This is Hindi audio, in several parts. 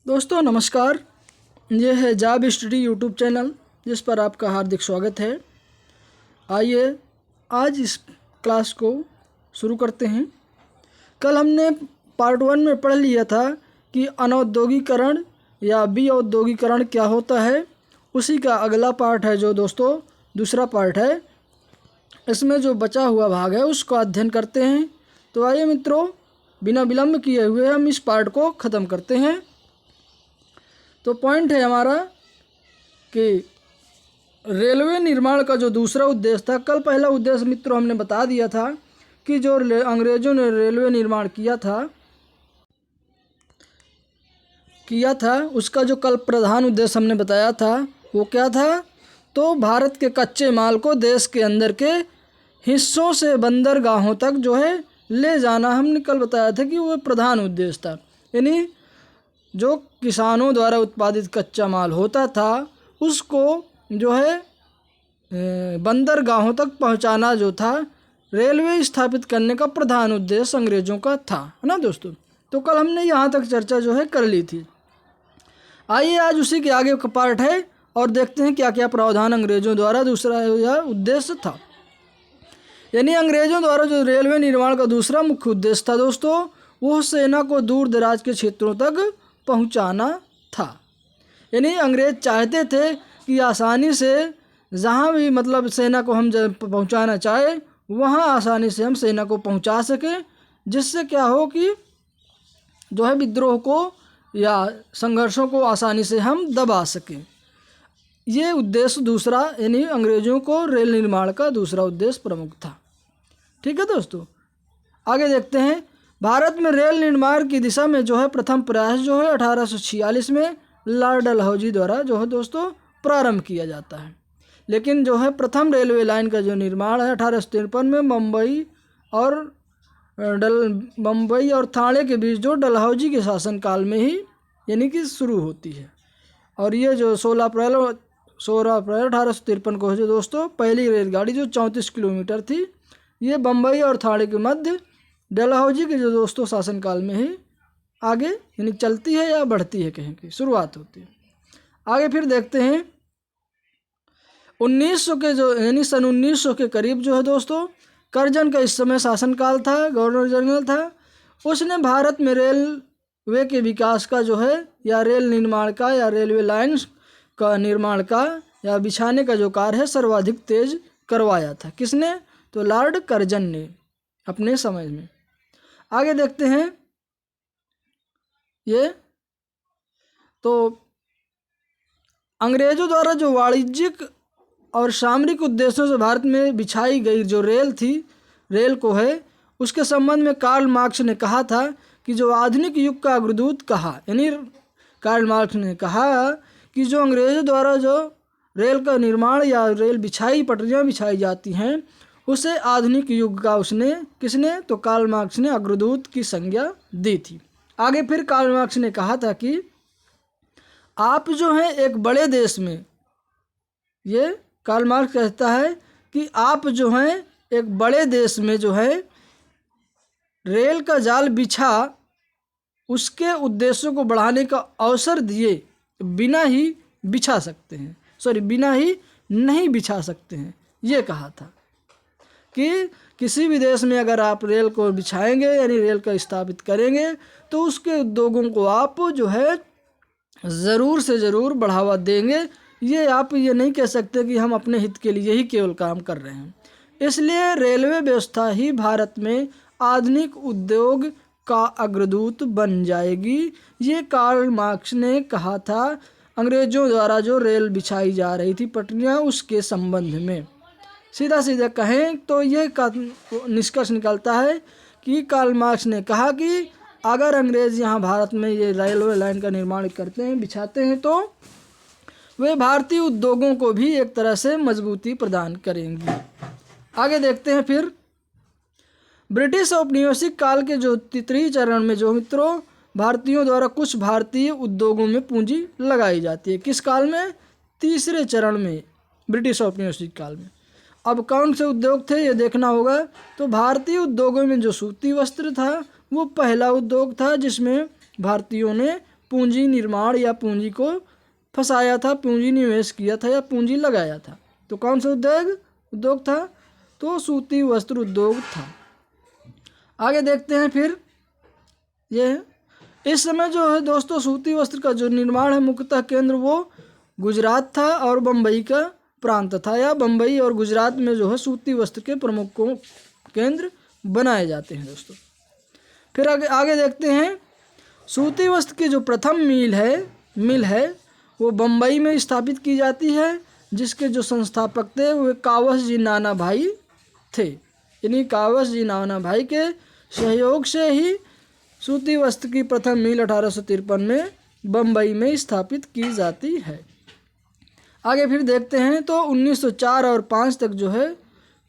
दोस्तों नमस्कार। ये है जॉब स्टडी यूट्यूब चैनल जिस पर आपका हार्दिक स्वागत है। आइए आज इस क्लास को शुरू करते हैं। कल हमने पार्ट 1 में पढ़ लिया था कि अनौद्योगिकरण या विऔद्योगिकरण क्या होता है। उसी का अगला पार्ट है जो दोस्तों दूसरा पार्ट है। इसमें जो बचा हुआ भाग है उसको अध्ययन करते हैं। तो आइए मित्रों, बिना विलम्ब किए हुए हम इस पार्ट को ख़त्म करते हैं। तो पॉइंट है हमारा कि रेलवे निर्माण का जो दूसरा उद्देश्य था, कल पहला उद्देश्य मित्रों हमने बता दिया था कि जो अंग्रेज़ों ने रेलवे निर्माण किया था उसका जो कल प्रधान उद्देश्य हमने बताया था वो क्या था। तो भारत के कच्चे माल को देश के अंदर के हिस्सों से बंदरगाहों तक जो है ले जाना, हमने कल बताया था कि वो प्रधान उद्देश्य था। यानी जो किसानों द्वारा उत्पादित कच्चा माल होता था उसको जो है बंदरगाहों तक पहुंचाना जो था रेलवे स्थापित करने का प्रधान उद्देश्य अंग्रेज़ों का था, है ना दोस्तों। तो कल हमने यहाँ तक चर्चा जो है कर ली थी। आइए आज उसी के आगे का पार्ट है और देखते हैं क्या क्या प्रावधान अंग्रेज़ों द्वारा दूसरा यह उद्देश्य था। यानी अंग्रेज़ों द्वारा जो रेलवे निर्माण का दूसरा मुख्य उद्देश्य था दोस्तों, वो सेना को दूर दराज के क्षेत्रों तक पहुंचाना था। यानी अंग्रेज़ चाहते थे कि आसानी से जहां भी मतलब सेना को हम पहुंचाना चाहे वहां आसानी से हम सेना को पहुंचा सकें, जिससे क्या हो कि जो है विद्रोह को या संघर्षों को आसानी से हम दबा सकें। ये उद्देश्य दूसरा, यानी अंग्रेज़ों को रेल निर्माण का दूसरा उद्देश्य प्रमुख था। ठीक है दोस्तों, आगे देखते हैं। भारत में रेल निर्माण की दिशा में जो है प्रथम प्रयास जो है 1846 में लॉर्ड डलहौजी द्वारा जो है दोस्तों प्रारंभ किया जाता है। लेकिन जो है प्रथम रेलवे लाइन का जो निर्माण है 1853 में मुंबई और थाने के बीच जो डलहौजी के शासनकाल में ही यानी कि शुरू होती है। और ये जो 16 अप्रैल 1853 को है जो दोस्तों पहली रेलगाड़ी जो 34 किलोमीटर थी, ये बम्बई और थाने के मध्य डलहौजी के जो दोस्तों शासनकाल में ही आगे यानी चलती है या बढ़ती है, कहीं की शुरुआत होती है। आगे फिर देखते हैं 1900 के जो यानी सन 1900 के करीब जो है दोस्तों करजन का इस समय शासनकाल था, गवर्नर जनरल था। उसने भारत में रेलवे के विकास का जो है या रेल निर्माण का या रेलवे लाइन्स का निर्माण का या बिछाने का जो कार्य है सर्वाधिक तेज करवाया था। किसने? तो लॉर्ड कर्जन ने अपने समय में। आगे देखते हैं ये तो अंग्रेज़ों द्वारा जो वाणिज्यिक और सामरिक उद्देश्यों से भारत में बिछाई गई जो रेल थी, रेल को है उसके संबंध में कार्ल मार्क्स ने कहा था कि जो आधुनिक युग का अग्रदूत कहा, यानी कार्ल मार्क्स ने कहा कि जो अंग्रेज़ों द्वारा जो रेल का निर्माण या रेल पटरियां बिछाई जाती हैं उसे आधुनिक युग का उसने किसने? तो कार्ल मार्क्स ने अग्रदूत की संज्ञा दी थी। आगे फिर कार्ल मार्क्स ने कहा था कि आप जो हैं एक बड़े देश में, ये कार्ल मार्क्स कहता है कि आप जो हैं एक बड़े देश में जो है रेल का जाल बिछा उसके उद्देश्यों को बढ़ाने का अवसर दिए बिना ही नहीं बिछा सकते हैं। ये कहा था कि किसी भी देश में अगर आप रेल को बिछाएंगे यानी रेल का स्थापित करेंगे तो उसके उद्योगों को आप जो है ज़रूर से ज़रूर बढ़ावा देंगे। ये आप ये नहीं कह सकते कि हम अपने हित के लिए ही केवल काम कर रहे हैं। इसलिए रेलवे व्यवस्था ही भारत में आधुनिक उद्योग का अग्रदूत बन जाएगी। ये कार्ल मार्क्स ने कहा था अंग्रेज़ों द्वारा जो रेल बिछाई जा रही थी पटरियाँ उसके संबंध में। सीधा कहें तो ये निष्कर्ष निकलता है कि कार्ल मार्क्स ने कहा कि अगर अंग्रेज़ यहाँ भारत में ये रेलवे लाइन का निर्माण करते हैं, बिछाते हैं, तो वे भारतीय उद्योगों को भी एक तरह से मजबूती प्रदान करेंगी। आगे देखते हैं फिर ब्रिटिश औपनिवेशिक काल के जो तृतीय चरण में जो मित्रों भारतीयों द्वारा कुछ भारतीय उद्योगों में पूंजी लगाई जाती है। किस काल में? तीसरे चरण में, ब्रिटिश औपनिवेशिक काल में। अब कौन से उद्योग थे ये देखना होगा। तो भारतीय उद्योगों में जो सूती वस्त्र था वो पहला उद्योग था जिसमें भारतीयों ने पूंजी निर्माण या पूंजी को फंसाया था, पूंजी निवेश किया था या पूंजी लगाया था। तो कौन सा उद्योग था? तो सूती वस्त्र उद्योग था। आगे देखते हैं फिर ये इस समय जो है दोस्तों सूती वस्त्र का जो निर्माण है मुख्यतः केंद्र वो गुजरात था और बम्बई का प्रांत था, या बम्बई और गुजरात में जो है सूती वस्त्र के प्रमुख केंद्र बनाए जाते हैं दोस्तों। फिर आगे देखते हैं सूती वस्त्र की जो प्रथम मिल है वो बम्बई में स्थापित की जाती है, जिसके जो संस्थापक थे वे कावस जी नाना भाई थे। यानी कावस जी नाना भाई के सहयोग से ही सूती वस्त्र की प्रथम मिल 1853 में बम्बई में स्थापित की जाती है। आगे फिर देखते हैं तो 1904 और 5 तक जो है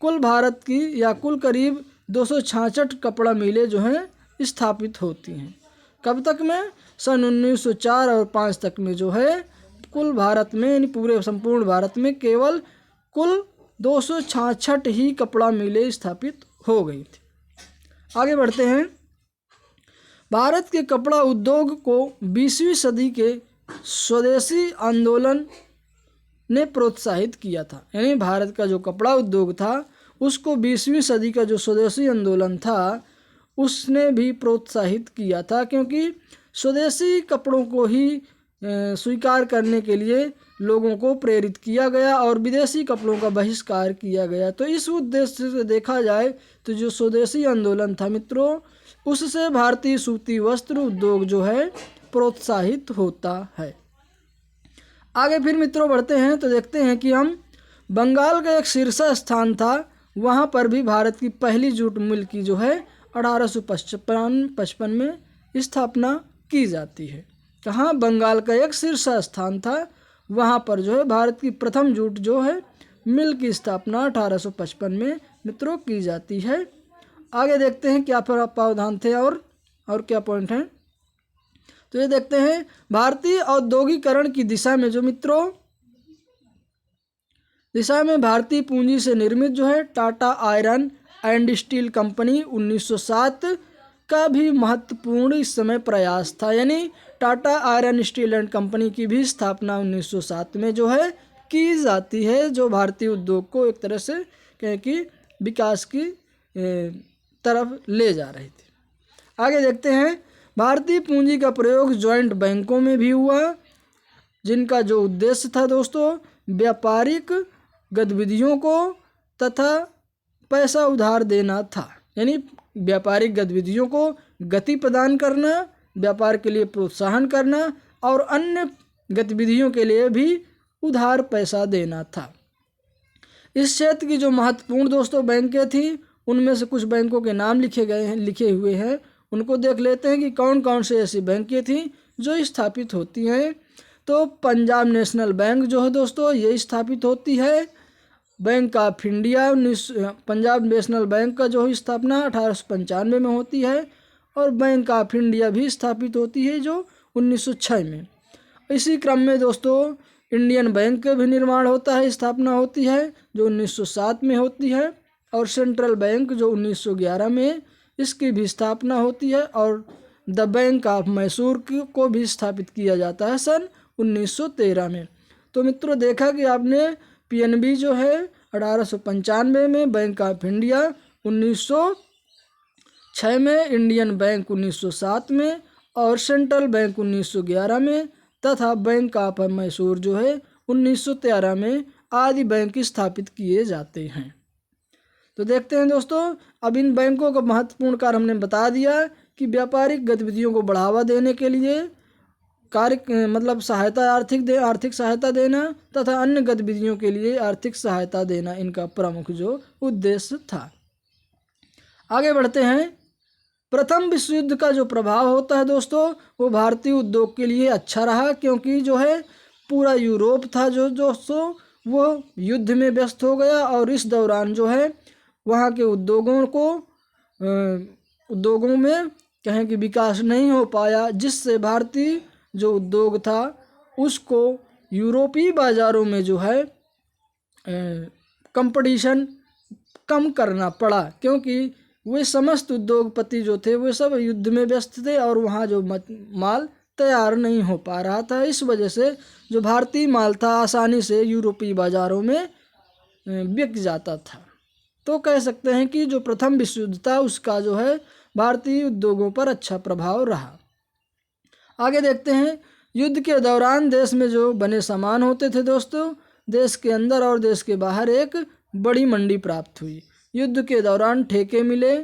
कुल भारत की या कुल करीब 266 कपड़ा मिलें जो हैं स्थापित होती हैं। कब तक में? सन 1904 और 5 तक में जो है कुल भारत में यानी पूरे संपूर्ण भारत में केवल कुल 266 ही कपड़ा मिलें स्थापित हो गई थी। आगे बढ़ते हैं। भारत के कपड़ा उद्योग को 20वीं सदी के स्वदेशी आंदोलन ने प्रोत्साहित किया था। यानी भारत का जो कपड़ा उद्योग था उसको 20वीं सदी का जो स्वदेशी आंदोलन था उसने भी प्रोत्साहित किया था, क्योंकि स्वदेशी कपड़ों को ही स्वीकार करने के लिए लोगों को प्रेरित किया गया और विदेशी कपड़ों का बहिष्कार किया गया। तो इस उद्देश्य से देखा जाए तो जो स्वदेशी आंदोलन था मित्रों, उससे भारतीय सूती वस्त्र उद्योग जो है प्रोत्साहित होता है। आगे फिर मित्रों बढ़ते हैं तो देखते हैं कि हम बंगाल का एक शीर्ष स्थान था, वहाँ पर भी भारत की पहली जूट मिल की जो है 1855 में स्थापना की जाती है। कहाँ? बंगाल का एक शीर्ष स्थान था, वहाँ पर जो है भारत की प्रथम जूट जो है मिल की स्थापना 1855 में मित्रों की जाती है। आगे देखते हैं क्या प्रावधान थे और क्या पॉइंट हैं। तो ये देखते हैं भारतीय औद्योगिकरण की दिशा में जो मित्रों भारतीय पूंजी से निर्मित जो है Tata iron and steel company 1907 का भी महत्वपूर्ण इस समय प्रयास था। यानी Tata iron steel and company की भी स्थापना 1907 में जो है की जाती है, जो भारतीय उद्योग को एक तरह से कहें कि विकास की तरफ ले जा रही थी। आगे देखते हैं भारतीय पूंजी का प्रयोग जॉइंट बैंकों में भी हुआ, जिनका जो उद्देश्य था दोस्तों व्यापारिक गतिविधियों को तथा पैसा उधार देना था। यानी व्यापारिक गतिविधियों को गति प्रदान करना, व्यापार के लिए प्रोत्साहन करना और अन्य गतिविधियों के लिए भी उधार पैसा देना था। इस क्षेत्र की जो महत्वपूर्ण दोस्तों बैंकें थी उनमें से कुछ बैंकों के नाम लिखे हुए हैं, उनको देख लेते हैं कि कौन कौन से ऐसी बैंकें थी जो स्थापित होती हैं। तो पंजाब नेशनल बैंक जो है दोस्तों ये स्थापित होती है। Bank of India Punjab national bank का जो स्थापना 1895 में होती है और बैंक ऑफ इंडिया भी स्थापित होती है जो 1906 में। इसी क्रम में दोस्तों इंडियन बैंक का भी निर्माण होता है, स्थापना होती है जो 1907 में होती है और सेंट्रल बैंक जो 1911 में इसकी भी स्थापना होती है और द बैंक ऑफ मैसूर को भी स्थापित किया जाता है सन 1913 में। तो मित्रों देखा कि आपने पीएनबी जो है 1895 में, बैंक ऑफ इंडिया 1906 में, इंडियन बैंक 1907 में और सेंट्रल बैंक 1911 में तथा बैंक ऑफ मैसूर जो है 1913 में आदि बैंक स्थापित किए जाते हैं। तो देखते हैं दोस्तों अब इन बैंकों का महत्वपूर्ण कार्य हमने बता दिया कि व्यापारिक गतिविधियों को बढ़ावा देने के लिए कार्य मतलब सहायता आर्थिक सहायता देना तथा अन्य गतिविधियों के लिए आर्थिक सहायता देना इनका प्रमुख जो उद्देश्य था। आगे बढ़ते हैं। प्रथम विश्व युद्ध का जो प्रभाव होता है दोस्तों वो भारतीय उद्योग के लिए अच्छा रहा, क्योंकि जो है पूरा यूरोप था जो दोस्तों वो युद्ध में व्यस्त हो गया और इस दौरान जो है वहाँ के उद्योगों में कहें कि विकास नहीं हो पाया, जिससे भारतीय जो उद्योग था उसको यूरोपीय बाज़ारों में जो है कंपटीशन कम करना पड़ा, क्योंकि वे समस्त उद्योगपति जो थे वे सब युद्ध में व्यस्त थे और वहाँ जो माल तैयार नहीं हो पा रहा था। इस वजह से जो भारतीय माल था आसानी से यूरोपीय बाज़ारों में बिक जाता था। तो कह सकते हैं कि जो प्रथम विश्व युद्ध था उसका जो है भारतीय उद्योगों पर अच्छा प्रभाव रहा। आगे देखते हैं, युद्ध के दौरान देश में जो बने सामान होते थे दोस्तों, देश के अंदर और देश के बाहर एक बड़ी मंडी प्राप्त हुई। युद्ध के दौरान ठेके मिले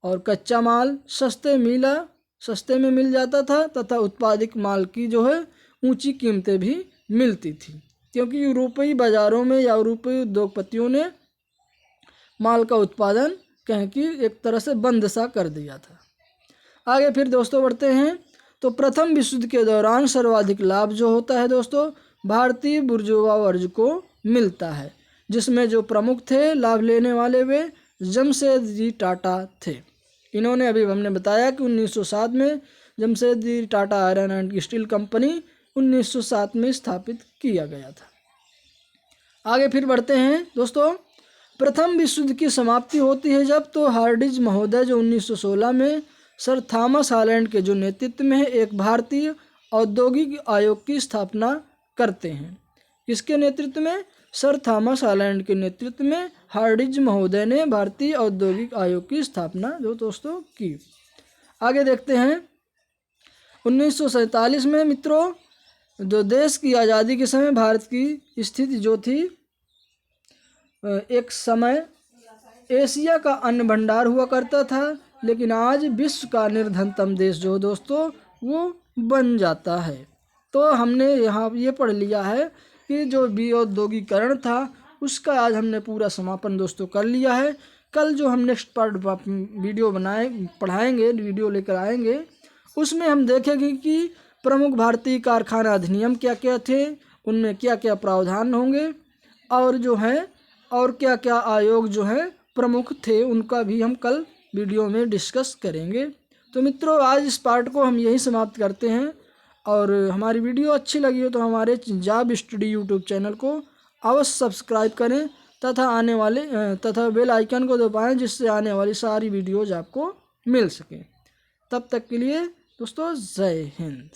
और कच्चा माल सस्ते में मिल जाता था तथा उत्पादित माल की जो है ऊंची कीमतें भी मिलती थी, क्योंकि यूरोपीय बाज़ारों में या यूरोपीय उद्योगपतियों ने माल का उत्पादन कहें कि एक तरह से बंद सा कर दिया था। आगे फिर दोस्तों बढ़ते हैं, तो प्रथम विश्व युद्ध के दौरान सर्वाधिक लाभ जो होता है दोस्तों भारतीय बुर्जुआ वर्ग को मिलता है, जिसमें जो प्रमुख थे लाभ लेने वाले वे जमशेदजी टाटा थे। इन्होंने अभी हमने बताया कि 1907 में Jamshedji Tata iron and steel company 1907 में स्थापित किया गया था। आगे फिर बढ़ते हैं दोस्तों, प्रथम विश्व युद्ध की समाप्ति होती है जब तो हार्डिंज महोदय जो 1916 में सर थॉमस हॉलैंड के जो नेतृत्व में एक भारतीय औद्योगिक आयोग की स्थापना करते हैं। किसके नेतृत्व में? सर थॉमस हॉलैंड के नेतृत्व में हार्डिंज महोदय ने भारतीय औद्योगिक आयोग की स्थापना जो दोस्तों की। आगे देखते हैं, 1947 में मित्रों जो देश की आज़ादी के समय भारत की स्थिति जो थी, एक समय एशिया का अन्न भंडार हुआ करता था, लेकिन आज विश्व का निर्धनतम देश जो दोस्तों वो बन जाता है। तो हमने यहाँ ये पढ़ लिया है कि जो औद्योगिकरण था उसका आज हमने पूरा समापन दोस्तों कर लिया है। कल जो हम नेक्स्ट पार्ट वीडियो पढ़ाएंगे, वीडियो लेकर आएंगे, उसमें हम देखेंगे कि प्रमुख भारतीय कारखाना अधिनियम क्या क्या थे, उनमें क्या क्या प्रावधान होंगे और जो है और क्या क्या आयोग जो है प्रमुख थे उनका भी हम कल वीडियो में डिस्कस करेंगे। तो मित्रों आज इस पार्ट को हम यही समाप्त करते हैं, और हमारी वीडियो अच्छी लगी हो तो हमारे जाब स्टडी यूट्यूब चैनल को अवश्य सब्सक्राइब करें तथा बेल आइकन को दबाएं, जिससे आने वाली सारी वीडियोज़ आपको मिल सकें। तब तक के लिए दोस्तों जय हिंद।